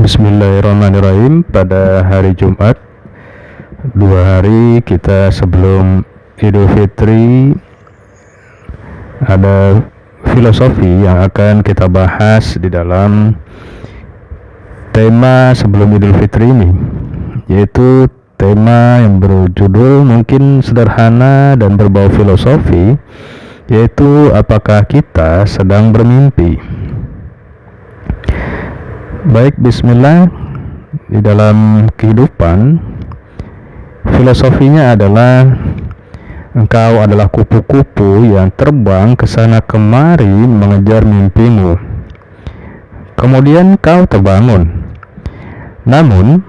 Bismillahirrahmanirrahim. Pada hari Jumat, 2 hari kita sebelum Idul Fitri, ada filosofi yang akan kita bahas di dalam tema sebelum Idul Fitri ini, yaitu tema yang berjudul mungkin sederhana dan berbau filosofi, yaitu apakah kita sedang bermimpi. Baik, bismillah. Di dalam kehidupan, filosofinya adalah engkau adalah kupu-kupu yang terbang ke sana kemari mengejar mimpimu. Kemudian kau terbangun. Namun,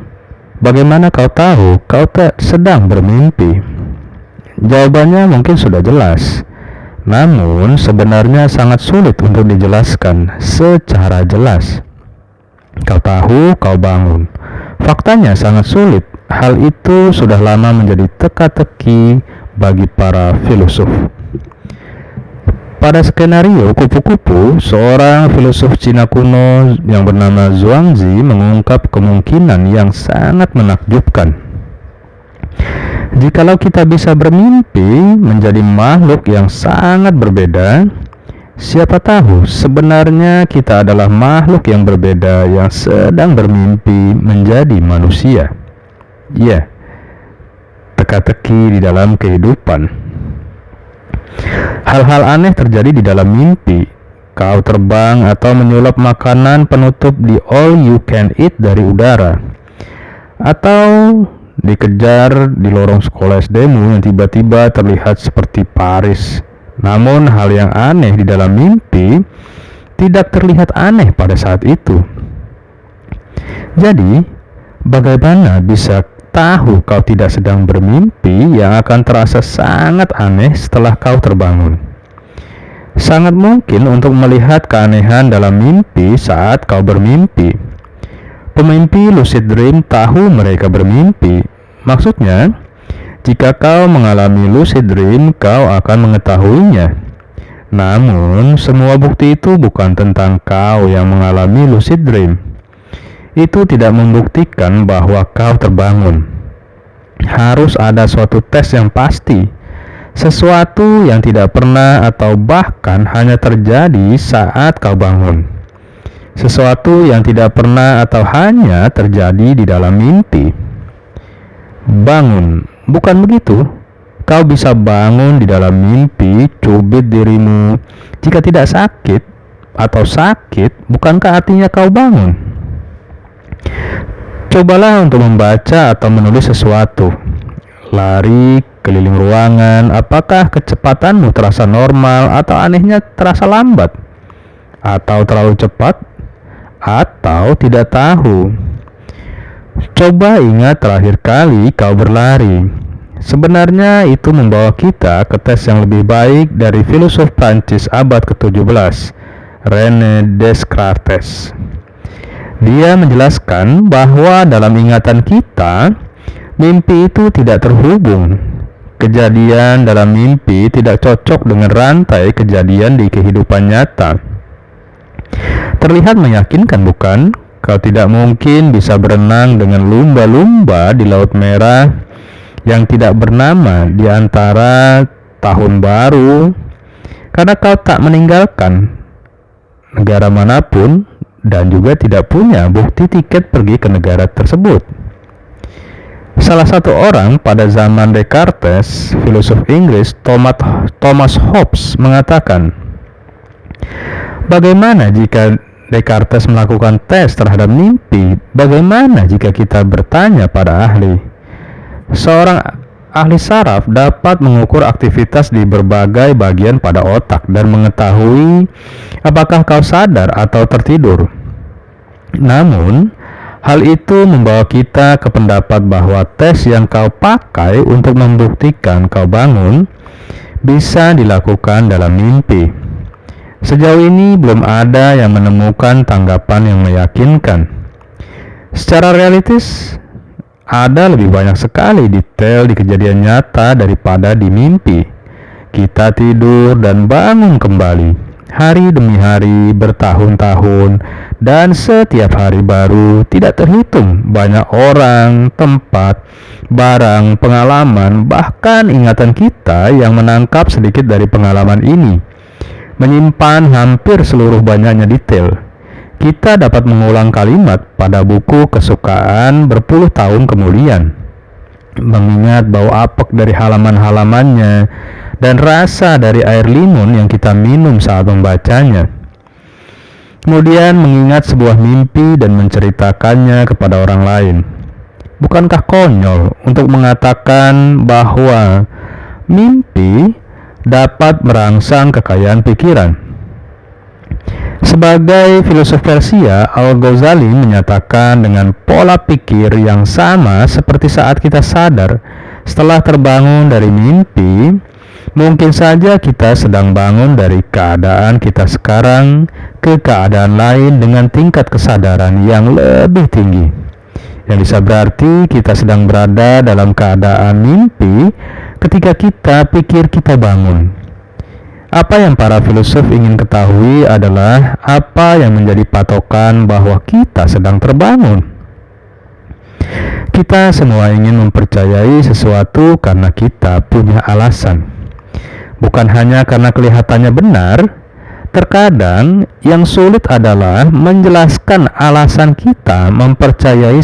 bagaimana kau tahu kau tak sedang bermimpi? Jawabannya mungkin sudah jelas, namun sebenarnya sangat sulit untuk dijelaskan secara jelas. Kau tahu kau bangun. Faktanya sangat sulit. Hal itu sudah lama menjadi teka-teki bagi para filosof. Pada skenario kupu-kupu, seorang filosof Cina kuno yang bernama Zhuangzi mengungkap kemungkinan yang sangat menakjubkan. Jikalau kita bisa bermimpi menjadi makhluk yang sangat berbeda, siapa tahu sebenarnya kita adalah makhluk yang berbeda yang sedang bermimpi menjadi manusia. Ya, teka-teki di dalam kehidupan. Hal-hal aneh terjadi di dalam mimpi. Kau terbang atau menyulap makanan penutup di all you can eat dari udara, atau dikejar di lorong sekolah SD-mu yang tiba-tiba terlihat seperti Paris. Namun hal yang aneh di dalam mimpi tidak terlihat aneh pada saat itu. Jadi, bagaimana bisa tahu kau tidak sedang bermimpi yang akan terasa sangat aneh setelah kau terbangun? Sangat mungkin untuk melihat keanehan dalam mimpi saat kau bermimpi. Pemimpi lucid dream tahu mereka bermimpi. Maksudnya, jika kau mengalami lucid dream, kau akan mengetahuinya. Namun, semua bukti itu bukan tentang kau yang mengalami lucid dream. Itu tidak membuktikan bahwa kau terbangun. Harus ada suatu tes yang pasti, sesuatu yang tidak pernah atau bahkan hanya terjadi saat kau bangun. Sesuatu yang tidak pernah atau hanya terjadi di dalam mimpi. Bangun. Bukan begitu? Kau bisa bangun di dalam mimpi, cubit dirimu. Jika tidak sakit atau sakit, bukankah artinya kau bangun? Cobalah untuk membaca atau menulis sesuatu. Lari keliling ruangan, apakah kecepatanmu terasa normal atau anehnya terasa lambat? Atau terlalu cepat? Atau tidak tahu? Coba ingat terakhir kali kau berlari. Sebenarnya itu membawa kita ke tes yang lebih baik dari filosof Prancis abad ke-17, René Descartes. Dia menjelaskan bahwa dalam ingatan kita, mimpi itu tidak terhubung. Kejadian dalam mimpi tidak cocok dengan rantai kejadian di kehidupan nyata. Terlihat meyakinkan, bukan? Kau tidak mungkin bisa berenang dengan lumba-lumba di Laut Merah yang tidak bernama di antara tahun baru, karena kau tak meninggalkan negara manapun dan juga tidak punya bukti tiket pergi ke negara tersebut. Salah satu orang pada zaman Descartes, filosof Inggris Thomas Hobbes mengatakan, bagaimana jika Descartes melakukan tes terhadap mimpi? Bagaimana jika kita bertanya pada ahli? Seorang ahli saraf dapat mengukur aktivitas di berbagai bagian pada otak dan mengetahui apakah kau sadar atau tertidur. Namun, hal itu membawa kita ke pendapat bahwa tes yang kau pakai untuk membuktikan kau bangun bisa dilakukan dalam mimpi. Sejauh ini belum ada yang menemukan tanggapan yang meyakinkan. Secara realistis, ada lebih banyak sekali detail di kejadian nyata daripada di mimpi. Kita tidur dan bangun kembali. hari demi hari, bertahun-tahun, dan setiap hari baru tidak terhitung banyak orang, tempat, barang, pengalaman, bahkan ingatan kita yang menangkap sedikit dari pengalaman ini, menyimpan hampir seluruh banyaknya detail. Kita dapat mengulang kalimat pada buku kesukaan berpuluh tahun kemudian, mengingat bau apek dari halaman-halamannya dan rasa dari air limun yang kita minum saat membacanya. Kemudian mengingat sebuah mimpi dan menceritakannya kepada orang lain. Bukankah konyol untuk mengatakan bahwa mimpi dapat merangsang kekayaan pikiran? Sebagai filosof Persia, Al-Ghazali menyatakan dengan pola pikir yang sama seperti saat kita sadar setelah terbangun dari mimpi, mungkin saja kita sedang bangun dari keadaan kita sekarang ke keadaan lain dengan tingkat kesadaran yang lebih tinggi. Yang bisa berarti kita sedang berada dalam keadaan mimpi ketika kita pikir kita bangun. Apa yang para filosof ingin ketahui adalah apa yang menjadi patokan bahwa kita sedang terbangun. Kita semua ingin mempercayai sesuatu karena kita punya alasan. Bukan hanya karena kelihatannya benar. Terkadang yang sulit adalah menjelaskan alasan kita mempercayai